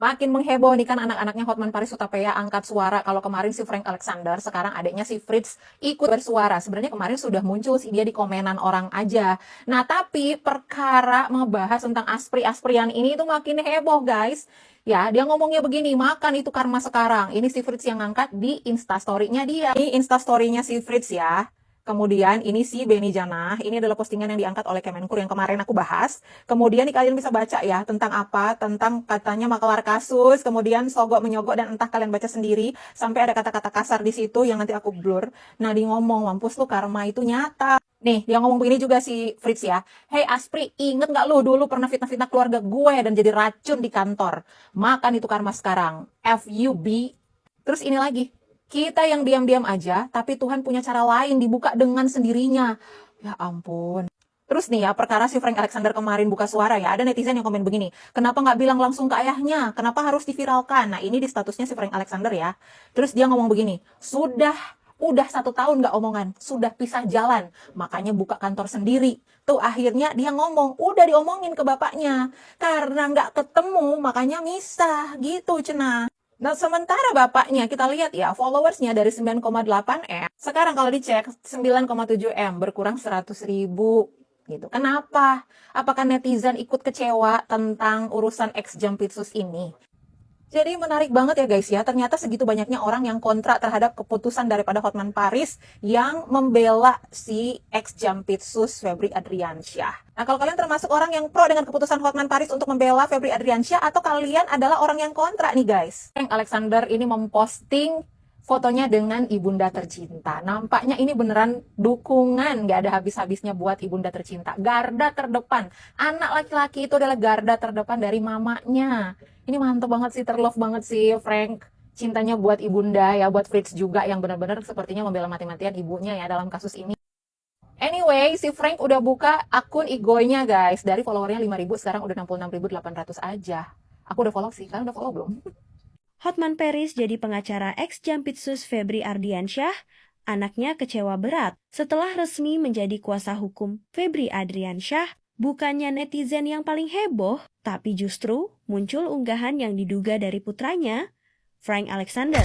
Makin mengheboh nih kan anak-anaknya Hotman Paris Hutapea angkat suara. Kalau kemarin si Frank Alexander, sekarang adiknya si Fritz ikut bersuara. Sebenarnya kemarin sudah muncul sih dia di komenan orang aja. Nah tapi perkara membahas tentang Aspri-Asprian ini itu makin heboh guys. Ya, dia ngomongnya begini, makan itu karma sekarang. Ini si Fritz yang ngangkat di instastory-nya dia. Ini instastory-nya si Fritz ya. Kemudian ini si Beni Janah, ini adalah postingan yang diangkat oleh Kemenkur yang kemarin aku bahas. Kemudian nih kalian bisa baca ya tentang apa, tentang katanya makelar kasus, kemudian sogok menyogok dan entah kalian baca sendiri sampai ada kata-kata kasar di situ yang nanti aku blur. Nah, dia ngomong, mampus lu karma itu nyata. Nih, dia ngomong begini juga si Fritz ya. Hey Aspri, inget gak lu dulu pernah fitnah-fitnah keluarga gue dan jadi racun di kantor? Makan itu karma sekarang. FUB. Terus ini lagi. Kita yang diam-diam aja, tapi Tuhan punya cara lain dibuka dengan sendirinya. Ya ampun. Terus nih ya, perkara si Frank Alexander kemarin buka suara ya, ada netizen yang komen begini, kenapa nggak bilang langsung ke ayahnya? Kenapa harus diviralkan? Nah ini di statusnya si Frank Alexander ya. Terus dia ngomong begini, udah 1 tahun nggak omongan, sudah pisah jalan, makanya buka kantor sendiri. Tuh akhirnya dia ngomong, udah diomongin ke bapaknya, karena nggak ketemu makanya misah gitu cenah. Nah, sementara bapaknya, kita lihat ya, followersnya dari 9,8 M, sekarang kalau dicek 9,7 M, berkurang 100 ribu. Gitu. Kenapa? Apakah netizen ikut kecewa tentang urusan ex Jampitsus ini? Jadi menarik banget ya guys ya, ternyata segitu banyaknya orang yang kontra terhadap keputusan daripada Hotman Paris yang membela si ex Jampitsus Febri Adriansyah. Nah kalau kalian termasuk orang yang pro dengan keputusan Hotman Paris untuk membela Febri Adriansyah atau kalian adalah orang yang kontra nih guys? Frank Alexander ini memposting fotonya dengan ibunda tercinta. Nampaknya ini beneran dukungan, gak ada habis-habisnya buat ibunda tercinta. Garda terdepan, anak laki-laki itu adalah garda terdepan dari mamanya. Ini mantep banget sih, terlove banget sih Frank. Cintanya buat ibunda ya, buat Fritz juga yang benar-benar sepertinya membela mati-matian ibunya ya dalam kasus ini. Anyway, si Frank udah buka akun IG-nya guys. Dari followernya 5.000 sekarang udah 66.800 aja. Aku udah follow sih, kalian udah follow belum? Hotman Paris jadi pengacara ex Jampitsus Febri Ardiansyah, anaknya kecewa berat setelah resmi menjadi kuasa hukum Febri Adriansyah. Bukannya netizen yang paling heboh, tapi justru muncul unggahan yang diduga dari putranya, Frank Alexander.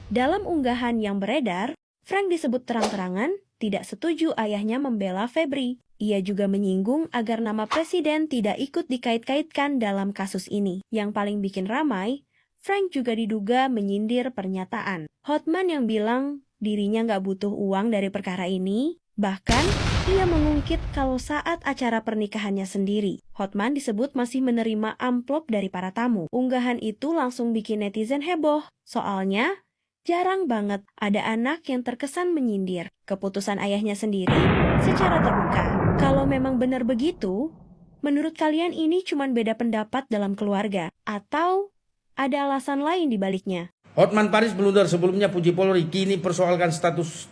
Dalam unggahan yang beredar, Frank disebut terang-terangan tidak setuju ayahnya membela Febri. Ia juga menyinggung agar nama presiden tidak ikut dikait-kaitkan dalam kasus ini. Yang paling bikin ramai, Frank juga diduga menyindir pernyataan Hotman yang bilang dirinya nggak butuh uang dari perkara ini. Bahkan, ia mengungkit kalau saat acara pernikahannya sendiri, Hotman disebut masih menerima amplop dari para tamu. Unggahan itu langsung bikin netizen heboh. Soalnya, jarang banget ada anak yang terkesan menyindir keputusan ayahnya sendiri secara terbuka. Kalau memang benar begitu, menurut kalian ini cuma beda pendapat dalam keluarga? Atau ada alasan lain di baliknya? Hotman Paris blunder sebelumnya puji Polri, kini persoalkan status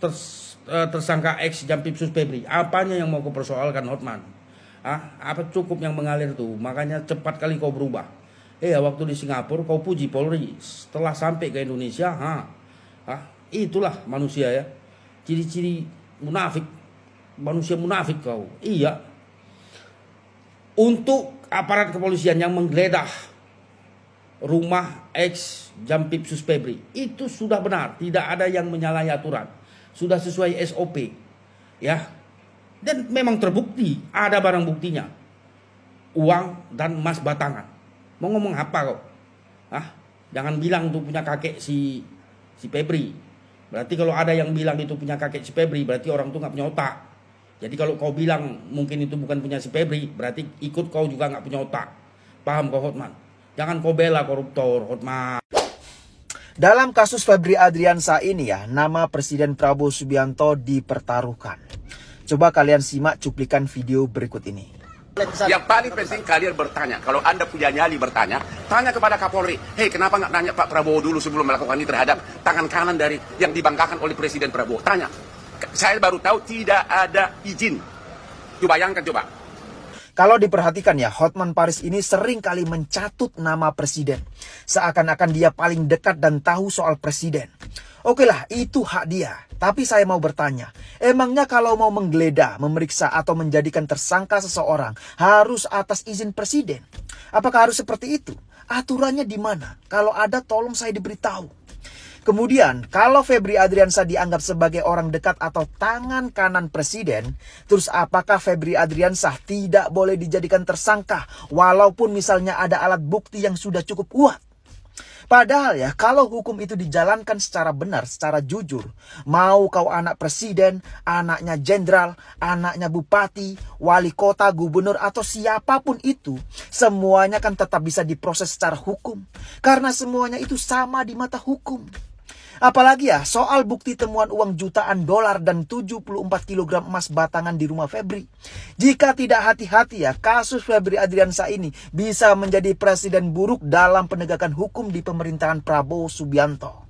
tersangka ex Jampitsus Febri. Apanya yang mau kau persoalkan Hotman? Apa cukup yang mengalir tuh? Makanya cepat kali kau berubah. Waktu di Singapura kau puji Polri, setelah sampai ke Indonesia, itulah manusia ya. Ciri-ciri munafik, manusia munafik kau. Iya. Untuk aparat kepolisian yang menggeledah rumah ex Jampitsus Febri, itu sudah benar, tidak ada yang menyalahi aturan, sudah sesuai SOP ya, dan memang terbukti ada barang buktinya, uang dan emas batangan. Mau ngomong apa kau? Jangan bilang itu punya kakek si Febri. Berarti kalau ada yang bilang itu punya kakek si Febri, berarti orang itu nggak punya otak. Jadi kalau kau bilang mungkin itu bukan punya si Febri, berarti ikut kau juga nggak punya otak. Paham kau Hotman? Jangan kau bela koruptor, Hotman. Dalam kasus Febri Adriansyah ini ya, nama Presiden Prabowo Subianto dipertaruhkan. Coba kalian simak cuplikan video berikut ini. Yang paling penting kalian bertanya. Kalau Anda punya nyali bertanya, tanya kepada Kapolri. Kenapa nggak nanya Pak Prabowo dulu sebelum melakukan ini terhadap tangan kanan dari yang dibanggakan oleh Presiden Prabowo? Tanya. Saya baru tahu tidak ada izin. Coba bayangkan coba. Kalau diperhatikan ya, Hotman Paris ini sering kali mencatut nama presiden. Seakan-akan dia paling dekat dan tahu soal presiden. Oke lah, itu hak dia. Tapi saya mau bertanya, emangnya kalau mau menggeledah, memeriksa atau menjadikan tersangka seseorang harus atas izin presiden? Apakah harus seperti itu? Aturannya di mana? Kalau ada tolong saya diberitahu. Kemudian, kalau Febri Adriansyah dianggap sebagai orang dekat atau tangan kanan presiden, terus apakah Febri Adriansyah tidak boleh dijadikan tersangka walaupun misalnya ada alat bukti yang sudah cukup kuat? Padahal ya, kalau hukum itu dijalankan secara benar, secara jujur, mau kau anak presiden, anaknya jenderal, anaknya bupati, wali kota, gubernur, atau siapapun itu, semuanya kan tetap bisa diproses secara hukum. Karena semuanya itu sama di mata hukum. Apalagi ya, soal bukti temuan uang jutaan dolar dan 74 kg emas batangan di rumah Febri. Jika tidak hati-hati ya, kasus Febri Adriansyah ini bisa menjadi presiden buruk dalam penegakan hukum di pemerintahan Prabowo Subianto.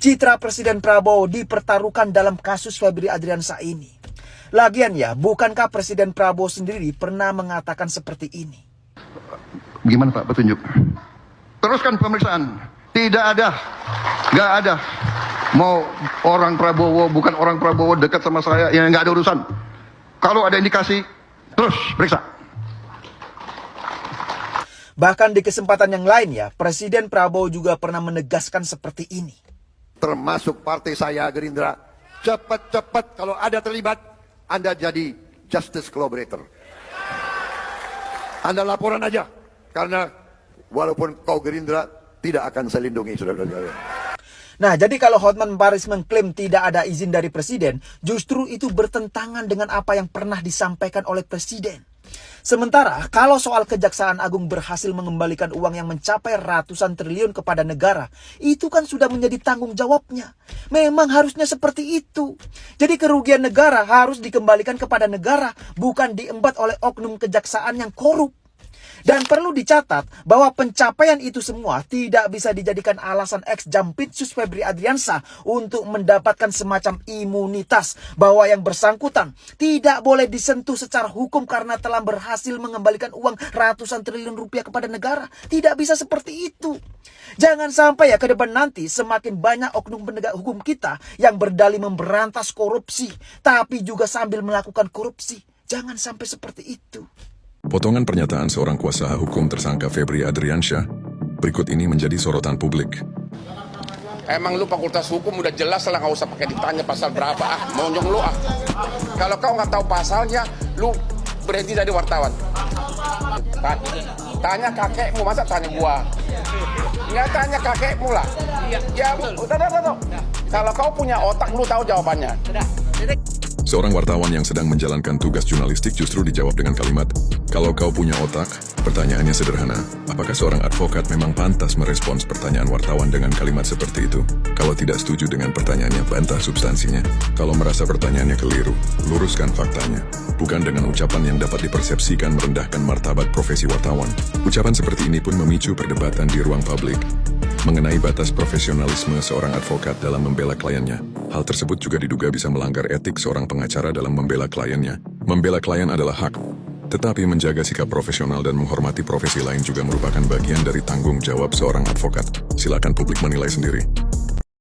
Citra Presiden Prabowo dipertaruhkan dalam kasus Febri Adriansyah ini. Lagian ya, bukankah Presiden Prabowo sendiri pernah mengatakan seperti ini? Gimana Pak petunjuk? Teruskan pemeriksaan. Tidak ada, nggak ada. Mau orang Prabowo, bukan orang Prabowo dekat sama saya, yang nggak ada urusan. Kalau ada indikasi, terus periksa. Bahkan di kesempatan yang lain ya, Presiden Prabowo juga pernah menegaskan seperti ini. Termasuk partai saya Gerindra, cepat-cepat kalau ada terlibat, Anda jadi justice collaborator. Anda laporan aja, karena walaupun kau Gerindra, tidak akan saya lindungi, saudara-saudara. Nah, jadi kalau Hotman Paris mengklaim tidak ada izin dari presiden, justru itu bertentangan dengan apa yang pernah disampaikan oleh presiden. Sementara, kalau soal Kejaksaan Agung berhasil mengembalikan uang yang mencapai ratusan triliun kepada negara, itu kan sudah menjadi tanggung jawabnya. Memang harusnya seperti itu. Jadi kerugian negara harus dikembalikan kepada negara, bukan diembat oleh oknum kejaksaan yang korup. Dan perlu dicatat bahwa pencapaian itu semua tidak bisa dijadikan alasan ex-Jampitsus Febri Adriansyah untuk mendapatkan semacam imunitas bahwa yang bersangkutan tidak boleh disentuh secara hukum karena telah berhasil mengembalikan uang ratusan triliun rupiah kepada negara. Tidak bisa seperti itu. Jangan sampai ya ke depan nanti semakin banyak oknum penegak hukum kita yang berdalih memberantas korupsi, tapi juga sambil melakukan korupsi. Jangan sampai seperti itu. Potongan pernyataan seorang kuasa hukum tersangka Febri Adriansyah berikut ini menjadi sorotan publik. Emang lu fakultas hukum udah jelas lah, nggak usah pakai ditanya pasal berapa, monyong lu ah. Kalau kau nggak tahu pasalnya, lu berhenti jadi wartawan. Tanya kakekmu, masa tanya gua? Nggak tanya kakekmu lah. Ya, udah. Kalau kau punya otak, lu tahu jawabannya. Seorang wartawan yang sedang menjalankan tugas jurnalistik justru dijawab dengan kalimat, "Kalau kau punya otak," pertanyaannya sederhana. Apakah seorang advokat memang pantas merespons pertanyaan wartawan dengan kalimat seperti itu? Kalau tidak setuju dengan pertanyaannya, bantah substansinya. Kalau merasa pertanyaannya keliru, luruskan faktanya. Bukan dengan ucapan yang dapat dipersepsikan merendahkan martabat profesi wartawan. Ucapan seperti ini pun memicu perdebatan di ruang publik mengenai batas profesionalisme seorang advokat dalam membela kliennya. Hal tersebut juga diduga bisa melanggar etik seorang pengacara dalam membela kliennya. Membela klien adalah hak, tetapi menjaga sikap profesional dan menghormati profesi lain juga merupakan bagian dari tanggung jawab seorang advokat. Silakan publik menilai sendiri.